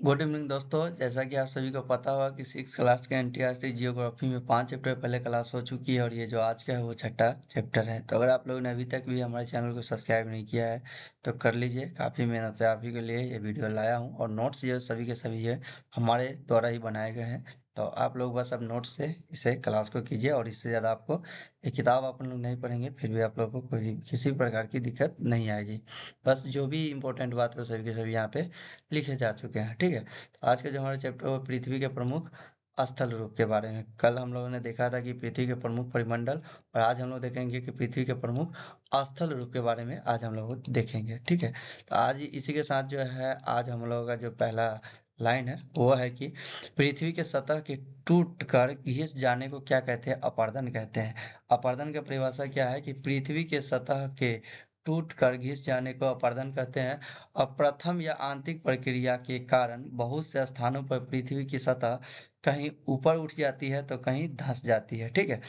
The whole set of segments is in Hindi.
गुड इवनिंग दोस्तों। जैसा कि आप सभी को पता होगा कि सिक्स क्लास के एनटीआरसी जियोग्राफी में 5 चैप्टर पहले क्लास हो चुकी है और ये जो आज का है वो छठा चैप्टर है। तो अगर आप लोगों ने अभी तक भी हमारे चैनल को सब्सक्राइब नहीं किया है तो कर लीजिए। काफ़ी मेहनत से आप ही के लिए ये वीडियो लाया हूँ और नोट्स जो सभी के सभी है हमारे द्वारा ही बनाए गए हैं। तो आप लोग बस अब नोट्स से इसे क्लास को कीजिए और इससे ज़्यादा आपको ये किताब आप लोग नहीं पढ़ेंगे फिर भी आप लोगों को कोई किसी भी प्रकार की दिक्कत नहीं आएगी। बस जो भी इम्पोर्टेंट बात है वो सभी के सभी यहाँ पे लिखे जा चुके हैं। ठीक है, तो आज का जो हमारा चैप्टर वो पृथ्वी के प्रमुख स्थल रूप के बारे में। कल हम लोगों ने देखा था कि पृथ्वी के प्रमुख परिमंडल, और आज हम लोग देखेंगे कि पृथ्वी के प्रमुख स्थल रूप के बारे में आज हम लोग देखेंगे। ठीक है, तो आज इसी के साथ जो है आज हम लोगों का जो पहला लाइन है वो है कि पृथ्वी के सतह के टूट कर घिस जाने को क्या कहते हैं? अपर्दन कहते हैं। अपर्दन का परिभाषा क्या है कि पृथ्वी के सतह के टूट कर घिस जाने को अपर्दन कहते हैं। अप्रथम या आंतरिक प्रक्रिया के कारण बहुत से स्थानों पर पृथ्वी की सतह कहीं ऊपर उठ जाती है तो कहीं धंस जाती है। ठीक है,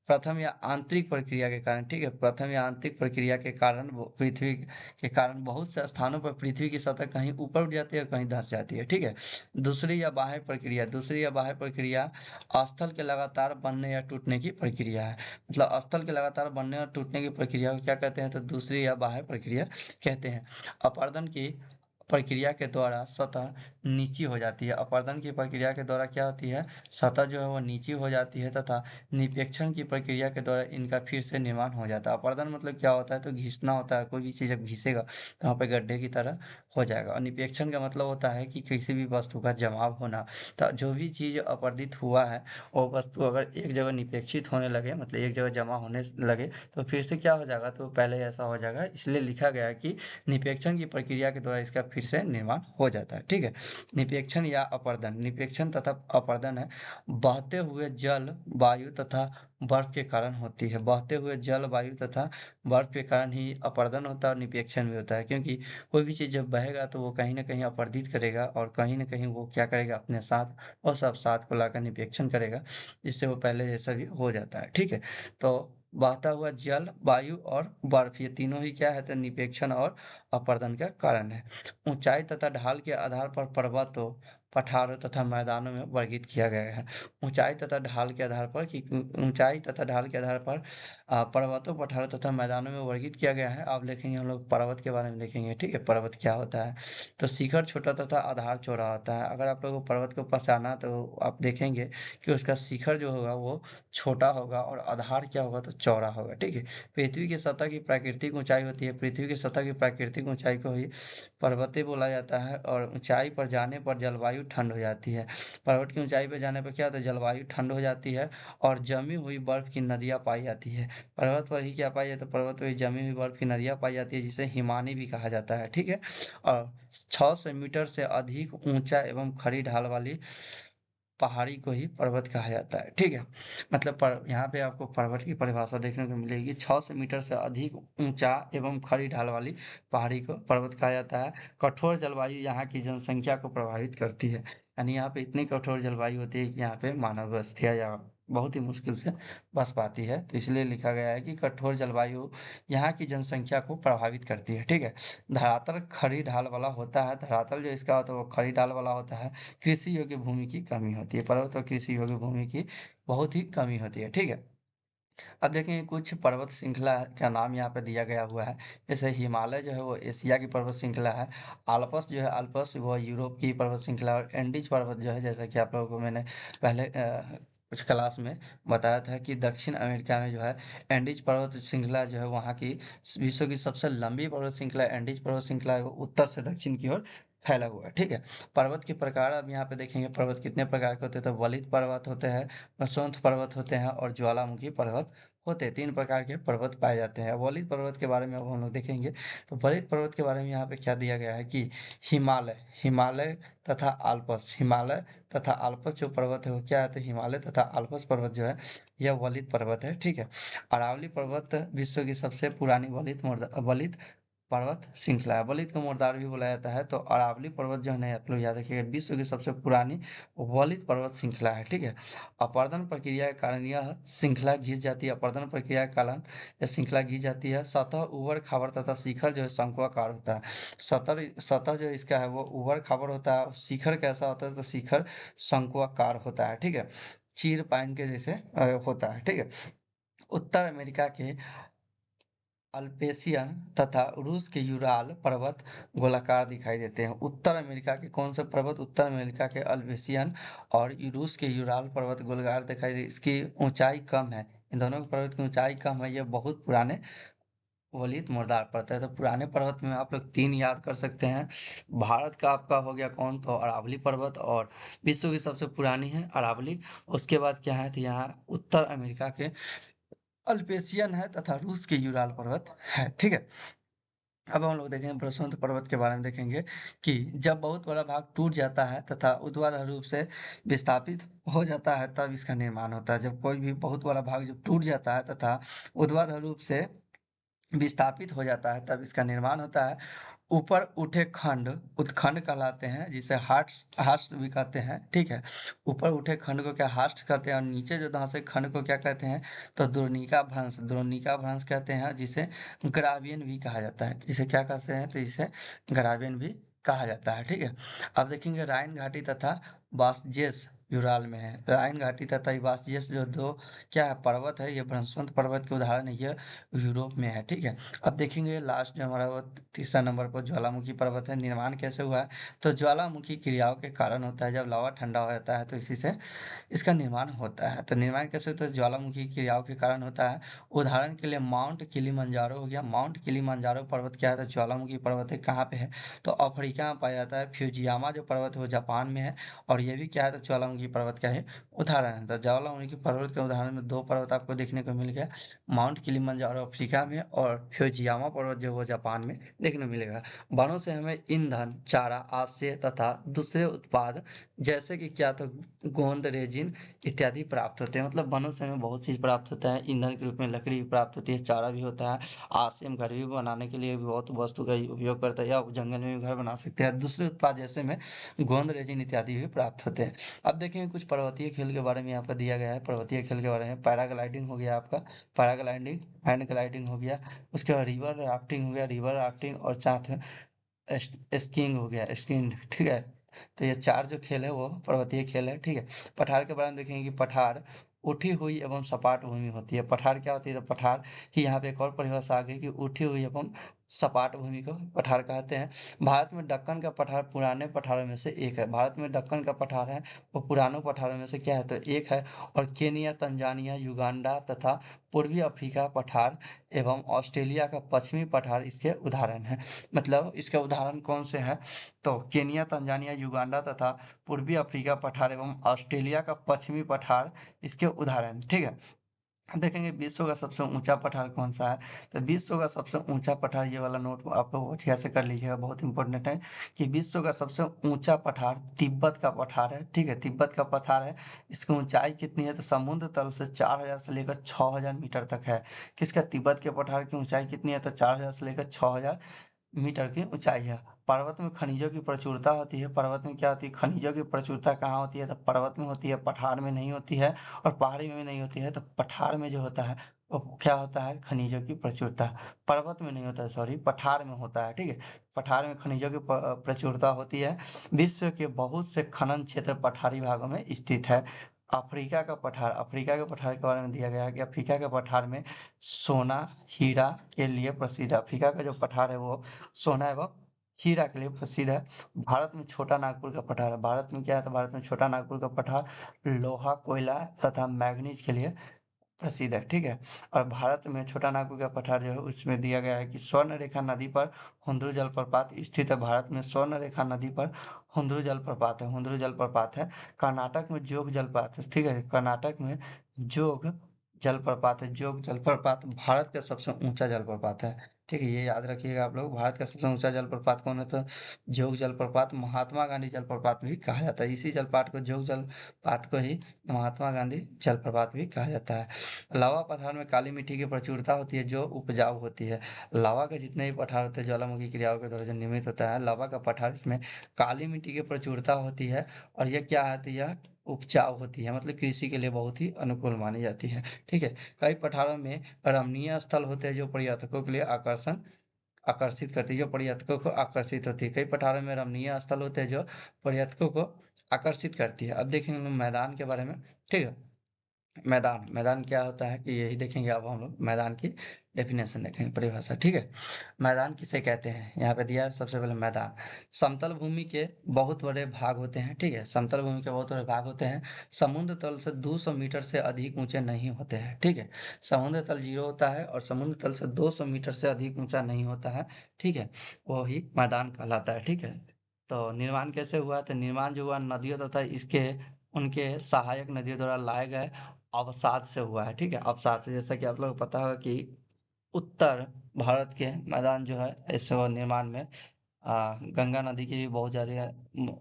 प्रथम या आंतरिक प्रक्रिया के कारण। ठीक है, प्रथम या आंतरिक प्रक्रिया के कारण वो पृथ्वी के कारण बहुत से स्थानों पर पृथ्वी की सतह कहीं ऊपर उठ जाती है कहीं धंस जाती है। ठीक है, दूसरी या बाह्य प्रक्रिया स्थल के लगातार बनने या टूटने की प्रक्रिया है। मतलब स्थल के लगातार बनने और टूटने की प्रक्रिया को क्या कहते हैं? तो दूसरी या बाह्य प्रक्रिया कहते हैं। अपरदन की प्रक्रिया के द्वारा सतह नीची हो जाती है। अपरदन की प्रक्रिया के द्वारा क्या होती है? सतह जो है वो नीची हो जाती है तथा निपेक्षण की प्रक्रिया के द्वारा इनका फिर से निर्माण हो जाता है। अपरदन मतलब क्या होता है? तो घिसना होता है। कोई भी चीज़ जब घिसेगा तो वहाँ पे गड्ढे की तरह हो जाएगा। और निपेक्षण का मतलब होता है कि किसी भी वस्तु का जमाव होना। तो जो भी चीज़ अपरदित हुआ है वो वस्तु अगर एक जगह निपेक्षित होने लगे, मतलब एक जगह जमा होने लगे, तो फिर से क्या हो जाएगा? तो पहले ऐसा हो जाएगा। इसलिए लिखा गया है कि निपेक्षण की प्रक्रिया के द्वारा इसका फिर से निर्माण हो जाता है। ठीक है, निपेक्षण या अपरदन। निपेक्षण तथा अपरदन है बहते हुए जल, वायु तथा बर्फ के कारण होती है। बहते हुए जल, वायु तथा बर्फ के कारण ही अपरदन होता है और निपेक्षण भी होता है। क्योंकि कोई भी चीज़ जब बहेगा तो वो कहीं ना कहीं अपरदित करेगा और कहीं ना कहीं वो क्या करेगा? अपने साथ और सब साथ को लाकर निपेक्षण करेगा, जिससे वो पहले जैसा भी हो जाता है। ठीक है, तो बहता हुआ जल, वायु और बर्फ ये तीनों ही क्या है? तो निपेक्षण और अपर्दन का कारण है। ऊंचाई तथा ढाल के आधार पर पर्वतों, पठारों तथा मैदानों में वर्गीकृत किया गया है। ऊंचाई तथा ढाल के आधार पर कि ऊंचाई तथा ढाल के आधार पर पर्वतों, पठारों तथा मैदानों में वर्गीकृत किया गया है। अब देखेंगे हम लोग पर्वत के बारे में देखेंगे। ठीक है, पर्वत क्या होता है? तो शिखर छोटा तथा आधार चौड़ा होता है। अगर आप लोगों को पर्वत को पहचाना तो आप देखेंगे कि उसका शिखर जो होगा वो छोटा होगा और आधार क्या होगा? तो चौड़ा होगा। ठीक है, पृथ्वी की सतह की प्राकृतिक ऊंचाई होती है। पृथ्वी की सतह की प्राकृतिक ऊंचाई को ही पर्वतीय बोला जाता है। और ऊंचाई पर जाने पर जलवायु ठंड हो जाती है। पर्वत की ऊंचाई पर जाने पर क्या होता है? जलवायु ठंड हो जाती है और जमी हुई बर्फ की नदियाँ पाई जाती है। पर्वत पर ही क्या पाई जाती है? पर्वत पर ही जमी हुई बर्फ की नदियाँ पाई जाती है, जिसे हिमानी भी कहा जाता है। ठीक है, और 600 मीटर से अधिक ऊंचा एवं खड़ी ढाल वाली पहाड़ी को ही पर्वत कहा जाता है। ठीक है, मतलब यहाँ पे आपको पर्वत की परिभाषा देखने को मिलेगी। 600 मीटर से अधिक ऊंचा एवं खड़ी ढाल वाली पहाड़ी को पर्वत कहा जाता है। कठोर जलवायु यहाँ की जनसंख्या को प्रभावित करती है। यानी यहाँ पे इतनी कठोर जलवायु होती है कि यहाँ पे मानव बस्तियाँ या बहुत ही मुश्किल से बस पाती है। तो इसलिए लिखा गया है कि कठोर जलवायु यहाँ की जनसंख्या को प्रभावित करती है। ठीक है, धरातल खड़ी ढाल वाला होता है। धरातल जो इसका होता है वो खड़ी ढाल वाला होता है। कृषि योग्य भूमि की कमी होती है। पर्वत और कृषि योग्य भूमि की बहुत ही कमी होती है। ठीक है, अब देखेंगे कुछ पर्वत श्रृंखला का नाम यहाँ पे दिया गया हुआ है। जैसे हिमालय जो है वो एशिया की पर्वत श्रृंखला है। आल्प्स जो है, अल्पस वो यूरोप की पर्वत श्रृंखला है। और एंडीज पर्वत जो है, जैसा कि आप लोगों को मैंने पहले कुछ क्लास में बताया था कि दक्षिण अमेरिका में जो है एंडीज पर्वत श्रृंखला जो है वहाँ की विश्व की सबसे लंबी पर्वत श्रृंखला एंडीज पर्वत श्रृंखला है। वो उत्तर से दक्षिण की ओर फैला हुआ है। ठीक है, पर्वत के प्रकार अब यहाँ पे देखेंगे पर्वत कितने प्रकार के होते हैं। तो वलित पर्वत होते हैं, मसोंत पर्वत होते हैं और ज्वालामुखी पर्वत होते हैं। 3 प्रकार के पर्वत पाए जाते हैं। वलित पर्वत के बारे में अब हम लोग देखेंगे। तो वलित पर्वत के बारे में यहाँ पे क्या दिया गया है कि हिमालय हिमालय तथा आल्प्स, हिमालय तथा आल्प्स जो पर्वत है वो क्या है? तो हिमालय तथा आल्प्स पर्वत जो है यह वलित पर्वत है। ठीक है, अरावली पर्वत विश्व की सबसे पुरानी वलित पर्वत श्रृंखला है। वलित को मुर्दार भी बोला जाता है। तो अरावली पर्वत जो है ना, आप लोग याद रखिएगा, विश्व की सबसे पुरानी वलित पर्वत श्रृंखला है। ठीक है। अपर्दन प्रक्रिया के कारण यह श्रृंखला घिस जाती है। अपर्दन प्रक्रिया के कारण यह श्रृंखला घिस जाती है। सतह उबड़ खाबड़ तथा शिखर जो है शंकुआकार होता है। सतह जो इसका है वो उबड़ खाबड़ होता है। शिखर कैसा होता है? तो शिखर शंकुआकार होता है। ठीक है। चीर पाइन के जैसे होता है। ठीक है। उत्तर अमेरिका के अल्पेशियन तथा रूस के यूराल पर्वत गोलाकार दिखाई देते हैं। उत्तर अमेरिका के कौन से पर्वत? उत्तर अमेरिका के अल्पेशियन और रूस के यूराल पर्वत गोलाकार दिखाई दे, इसकी ऊंचाई कम है। इन दोनों के पर्वत की ऊंचाई कम है। ये बहुत पुराने वलित मुर्दार पर्वत है। तो पुराने पर्वत में आप लोग 3 याद कर सकते हैं। भारत का आपका हो गया कौन? तो अरावली पर्वत, और विश्व की सबसे पुरानी है अरावली। उसके बाद क्या है? तो यहाँ उत्तर अमेरिका के अल्पेशियन है तथा रूस के यूराल पर्वत है। ठीक है। अब हम लोग देखेंगे ब्रहस्पति पर्वत के बारे में देखेंगे कि जब बहुत बड़ा भाग टूट जाता है तथा ऊर्ध्वाधर रूप से विस्थापित हो जाता है तब इसका निर्माण होता है। जब कोई भी बहुत बड़ा भाग जब टूट जाता है तथा ऊर्ध्वाधर रूप से विस्थापित हो जाता है तब इसका निर्माण होता है। ऊपर उठे खंड उत्खंड कहलाते हैं, जिसे हार्स्ट हार्स्ट भी कहते हैं। ठीक है। ऊपर उठे खंड को क्या हार्स्ट कहते हैं, और नीचे जो धंसे खंड को क्या कहते हैं? तो द्रोणिका भ्रंश कहते हैं, जिसे ग्रावियन भी कहा जाता है। जिसे क्या कहते हैं? तो इसे ग्रावियन भी कहा जाता है। ठीक है। अब देखेंगे राइन घाटी तथा बासजेस यूराल में है। राइन घाटी तथा बासजेस जो दो क्या है? पर्वत है। ये ब्रहस्पति पर्वत के उदाहरण है। ये यूरोप में है। ठीक है। अब देखेंगे लास्ट जो हमारा वो तीसरा नंबर पर ज्वालामुखी पर्वत है। निर्माण कैसे हुआ है? तो ज्वालामुखी क्रियाओं के कारण होता है। जब लावा ठंडा हो जाता है तो इसी से इसका निर्माण होता है। तो निर्माण कैसे होता है? ज्वालामुखी क्रियाओं के कारण होता है। उदाहरण के लिए माउंट किलिमंजारो हो गया। माउंट किलिमंजारो पर्वत क्या है? तो ज्वालामुखी पर्वत है। कहाँ पे है? तो अफ्रीका में पाया जाता है। फ्यूजियामा जो पर्वत है वो जापान में है, और ये भी क्या है? तो ज्वालामुखी पर्वत का ही उदाहरण है। तो ज्वालामुखी पर्वत के उदाहरण में 2 पर्वत आपको देखने को मिल गया। माउंट किलिमंजारो अफ्रीका में, और फ्यूजियामा पर्वत जो वो जापान में देखने को मिलेगा। वनों से हमें ईंधन, चारा, आश्रय तथा दूसरे उत्पाद जैसे कि क्या? तो गोंद, रेजिन इत्यादि प्राप्त होते हैं। मतलब वनों से हमें बहुत चीज प्राप्त होता है। ईंधन के रूप में लकड़ी भी प्राप्त होती है, चारा भी होता है, आश्रय हम घर भी बनाने के लिए भी बहुत वस्तु का उपयोग करते हैं, या जंगल में भी घर बना सकते हैं। दूसरे उत्पाद जैसे में गोंद, रेजिन इत्यादि भी प्राप्त होते हैं। अब देखेंगे कुछ पर्वतीय खेल के बारे में यहाँ पर दिया गया है। पर्वतीय खेल के बारे में पैराग्लाइडिंग हो गया आपका, पैराग्लाइडिंग हैंड ग्लाइडिंग हो गया। उसके बाद रिवर राफ्टिंग हो गया, रिवर राफ्टिंग, और साथ में स्कीइंग हो गया, स्कीइंग। ठीक है। तो ये 4 जो खेल है वो पर्वतीय खेल है। ठीक है। पठार के बारे में देखेंगे कि पठार उठी हुई एवं सपाट भूमि होती है। पठार क्या होती है? तो पठार की यहाँ पे एक और परिभाषा आ गई कि उठी हुई एवं सपाट भूमि को पठार कहते हैं। भारत में दक्कन का पठार पुराने पठारों में से एक है। भारत में दक्कन का पठार है वो पुरानों पठारों में से क्या है? तो एक है। और केनिया, तंजानिया, युगांडा तथा पूर्वी अफ्रीका पठार एवं ऑस्ट्रेलिया का पश्चिमी पठार इसके उदाहरण हैं। मतलब इसके उदाहरण कौन से हैं? तो केनिया, तंजानिया, युगांडा तथा पूर्वी अफ्रीका पठार एवं ऑस्ट्रेलिया का पश्चिमी पठार इसके उदाहरण। ठीक है। अब देखेंगे विश्व का सबसे ऊंचा पठार कौन सा है? तो विश्व का सबसे ऊंचा पठार, ये वाला नोट आप लोग बढ़िया से कर लीजिएगा, बहुत इंपॉर्टेंट है कि विश्व का सबसे ऊंचा पठार तिब्बत का पठार है। ठीक है। तिब्बत का पठार है। इसकी ऊंचाई कितनी है? तो समुद्र तल से 4000 से लेकर 6000 मीटर तक है। किसका? तिब्बत के पठार की ऊंचाई कितनी है? तो 4000 से लेकर 6000 मीटर की ऊंचाई है। पर्वत में खनिजों की प्रचुरता होती है। पर्वत में क्या होती है? खनिजों की प्रचुरता कहाँ होती है? तो पर्वत में होती है, पठार में नहीं होती है, और पहाड़ी में भी नहीं होती है। तो पठार में जो होता है वो क्या होता है? खनिजों की प्रचुरता। पर्वत में नहीं होता है, सॉरी, पठार में होता है। ठीक है। पठार में खनिजों की प्रचुरता होती है। विश्व के बहुत से खनन क्षेत्र पठारी भागों में स्थित है। अफ्रीका के पठार के बारे में दिया गया है कि अफ्रीका के पठार में सोना, हीरा के लिए प्रसिद्ध है। अफ्रीका का जो पठार है वो सोना एवं हीरा के लिए प्रसिद्ध है। भारत में छोटा नागपुर का पठार है। भारत में क्या है? तो भारत में छोटा नागपुर का पठार लोहा, कोयला तथा मैग्नीज के लिए प्रसिद्ध है। ठीक है। और भारत में छोटा नागपुर का पठार जो है उसमें दिया गया है कि स्वर्ण रेखा नदी पर हुंद्रू जलप्रपात स्थित है। भारत में स्वर्ण रेखा नदी पर हुंद्रू जलप्रपात है। हुंद्रू जलप्रपात है। कर्नाटक में जोग जलप्रपात है। ठीक है। कर्नाटक में जोग जलप्रपात है। जोग जलप्रपात भारत का सबसे ऊंचा जलप्रपात है। ठीक है, ये याद रखिएगा आप लोग। भारत का सबसे ऊंचा जलप्रपात कौन है? तो जोग जलप्रपात, महात्मा गांधी जलप्रपात भी कहा जाता है। इसी जलपात को, जोग जलपात को ही महात्मा गांधी जलप्रपात भी कहा जाता है। लावा पठार में काली मिट्टी की प्रचुरता होती है जो उपजाऊ होती है। लावा के जितने भी पठार होते हैं, ज्वालामुखी क्रियाओं के द्वारा जो निर्मित होता है लावा का पठार, इसमें काली मिट्टी की प्रचुरता होती है। और यह क्या है? तो यह उपजाऊ होती है, मतलब कृषि के लिए बहुत ही अनुकूल मानी जाती है। ठीक है। कई पठारों में रमणीय स्थल होते हैं जो पर्यटकों के लिए आकर्षित करती है, जो पर्यटकों को आकर्षित होती है। कई पठारों में रमणीय स्थल होते हैं जो पर्यटकों को आकर्षित करती है। अब देखेंगे हम लोग मैदान के बारे में। ठीक है। मैदान, मैदान क्या होता है कि यही देखेंगे अब हम लोग मैदान की डेफिनेशन देखेंगे, परिभाषा। ठीक है। मैदान किसे कहते हैं? यहाँ पे दिया है सबसे पहले मैदान। समतल भूमि के बहुत बड़े भाग होते हैं। ठीक है, समतल भूमि के बहुत बड़े भाग होते हैं। समुद्र तल से 200 मीटर से अधिक ऊंचे नहीं होते हैं। ठीक है, समुद्र तल 0 होता है और समुद्र तल से 200 मीटर से अधिक ऊंचा नहीं होता है। ठीक है, वो ही मैदान कहलाता है। ठीक है। तो निर्माण कैसे हुआ? तो निर्माण जो हुआ नदियों तथा इसके उनके सहायक नदियों द्वारा लाए गए अवसाद से हुआ है। ठीक है, अवसाद से, जैसा कि आप लोग को पता होगा कि उत्तर भारत के मैदान जो है इस निर्माण में गंगा नदी की भी बहुत ज़्यादा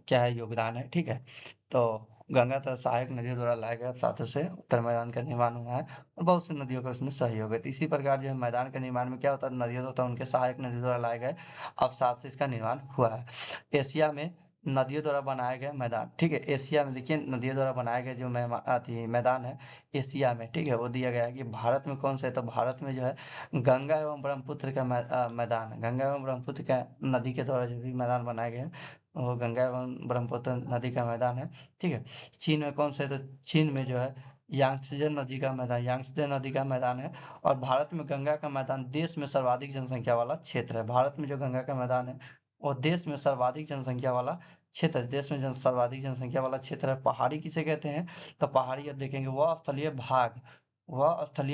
क्या है, योगदान है। ठीक है। तो गंगा तथा सहायक नदियों द्वारा लाए गए अवसादों से उत्तर मैदान का निर्माण हुआ है और बहुत सी नदियों का उसमें सहयोग है। तो इसी प्रकार जो है मैदान के निर्माण में क्या होता है, नदियों तथा उनके सहायक नदियों द्वारा लाए गए अवसाद से इसका निर्माण हुआ है। एशिया में नदियों द्वारा बनाए गए मैदान। ठीक है, एशिया में देखिए नदियों द्वारा बनाए गए जो मैदान है एशिया में। ठीक है, वो दिया गया है कि भारत में कौन सा है? तो भारत में जो है गंगा एवं ब्रह्मपुत्र का मैदान है। गंगा एवं ब्रह्मपुत्र का नदी के द्वारा जो भी मैदान बनाए गए हैं वो गंगा एवं ब्रह्मपुत्र नदी का मैदान है। ठीक है। चीन में कौन सा है? तो चीन में जो है यांगत्से नदी का मैदान, यांगत्से नदी का मैदान है। और भारत में गंगा का मैदान देश में सर्वाधिक जनसंख्या वाला क्षेत्र है। भारत में जो गंगा का मैदान है वो देश में सर्वाधिक जनसंख्या वाला क्षेत्र है। देश में सर्वाधिक जनसंख्या वाला क्षेत्र है। पहाड़ी किसे कहते हैं? तो पहाड़ी अब देखेंगे वह स्थलीय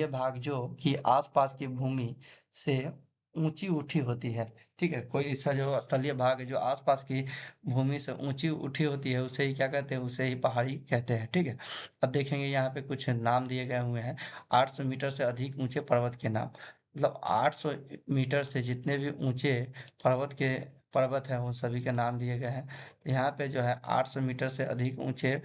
भाग जो कि आसपास की भूमि से ऊंची उठी होती है। ठीक है, कोई ऐसा जो स्थलीय भाग है जो आसपास की भूमि से ऊंची उठी होती है उसे ही क्या कहते हैं? उसे ही पहाड़ी कहते हैं। ठीक है। अब देखेंगे यहाँ पे कुछ नाम दिए गए हुए हैं। 800 मीटर से अधिक ऊंचे पर्वत के नाम, मतलब 800 मीटर से जितने भी ऊंचे पर्वत हैं उन सभी के नाम दिए गए हैं। यहाँ पे जो है 800 मीटर से अधिक ऊंचे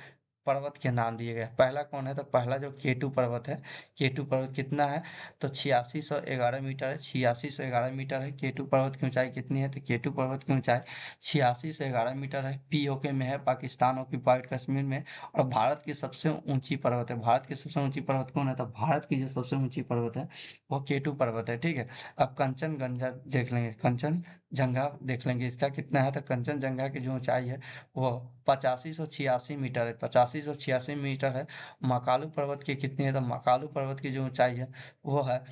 पर्वत के नाम दिए गए। पहला कौन है? तो पहला जो केटू पर्वत है। केटू पर्वत कितना है? तो 8611 मीटर है। 8611 मीटर है। केटू पर्वत की ऊंचाई कितनी है? तो केटू पर्वत की ऊंचाई 8611 मीटर है। पीओके में है, पाकिस्तान ऑक्यूपाइड कश्मीर में। और भारत की सबसे ऊंची पर्वत है। भारत की सबसे ऊंची पर्वत कौन है? तो भारत की जो सबसे ऊंची पर्वत है वो केटू पर्वत है। ठीक है। अब कंचनजंगा देख लेंगे, कंचनजंगा देख लेंगे, इसका कितना है? तो कंचनजंगा की जो ऊंचाई है वो 8586 मीटर है। 8586 मीटर है। मकालू पर्वत की कितनी है? तो मकालू पर्वत की जो ऊंचाई है वो है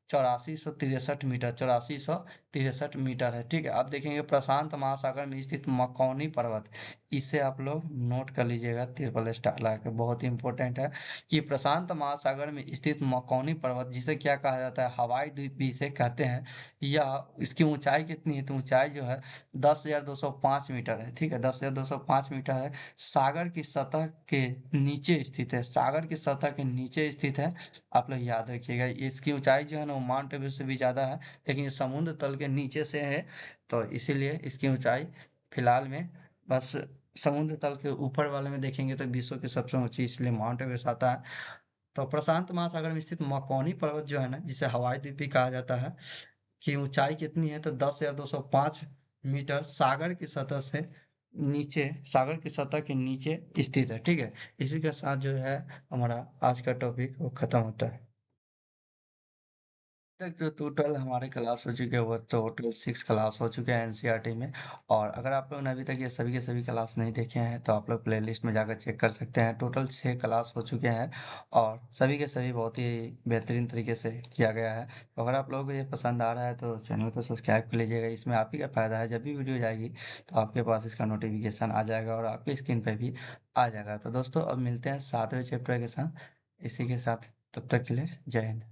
8463 मीटर, 8463 मीटर है। ठीक है। अब देखेंगे प्रशांत महासागर में स्थित मकौनी पर्वत, इसे आप लोग नोट कर लीजिएगा ट्रिपल स्टार लगा के, बहुत ही इंपॉर्टेंट है कि प्रशांत महासागर में स्थित मकौनी पर्वत, जिसे क्या कहा जाता है? हवाई द्वीप भी इसे कहते हैं। यह इसकी ऊंचाई कितनी है? तो ऊंचाई जो है 10,205 मीटर है। ठीक है, 10,205 मीटर है। सागर की सतह के नीचे स्थित है। सागर की सतह के नीचे स्थित है। आप लोग याद रखिएगा, इसकी ऊंचाई जो है ना वो माउंट एवरेस्ट से भी ज़्यादा है, लेकिन ये समुद्र तल के नीचे से है। तो इसीलिए इसकी ऊंचाई फिलहाल में बस समुद्र तल के ऊपर वाले में देखेंगे तो विश्व की सबसे ऊंची इसलिए माउंट एवरेस्ट आता है। तो प्रशांत महासागर में स्थित मकौनी पर्वत जो है ना, जिसे हवाई द्वीप भी कहा जाता है, की ऊंचाई कितनी है? तो 10,205 मीटर सागर की सतह के नीचे स्थित है। ठीक है। इसी के साथ जो है हमारा आज का टॉपिक वो खत्म होता है। तक जो टोटल हमारे क्लास हो चुके हैं वो टोटल 6 क्लास हो चुके हैं एनसीईआरटी में। और अगर आप लोगों ने अभी तक ये सभी के सभी क्लास नहीं देखे हैं तो आप लोग प्लेलिस्ट में जाकर चेक कर सकते हैं। टोटल 6 क्लास हो चुके हैं और सभी के सभी बहुत ही बेहतरीन तरीके से किया गया है। तो अगर आप लोगों को ये पसंद आ रहा है तो चैनल को सब्सक्राइब कर लीजिएगा। इसमें आप ही का फ़ायदा है, जब भी वीडियो जाएगी तो आपके पास इसका नोटिफिकेशन आ जाएगा और आपकी स्क्रीन पर भी आ जाएगा। तो दोस्तों अब मिलते हैं 7वें चैप्टर के साथ, इसी के साथ तब तक के लिए जय हिंद।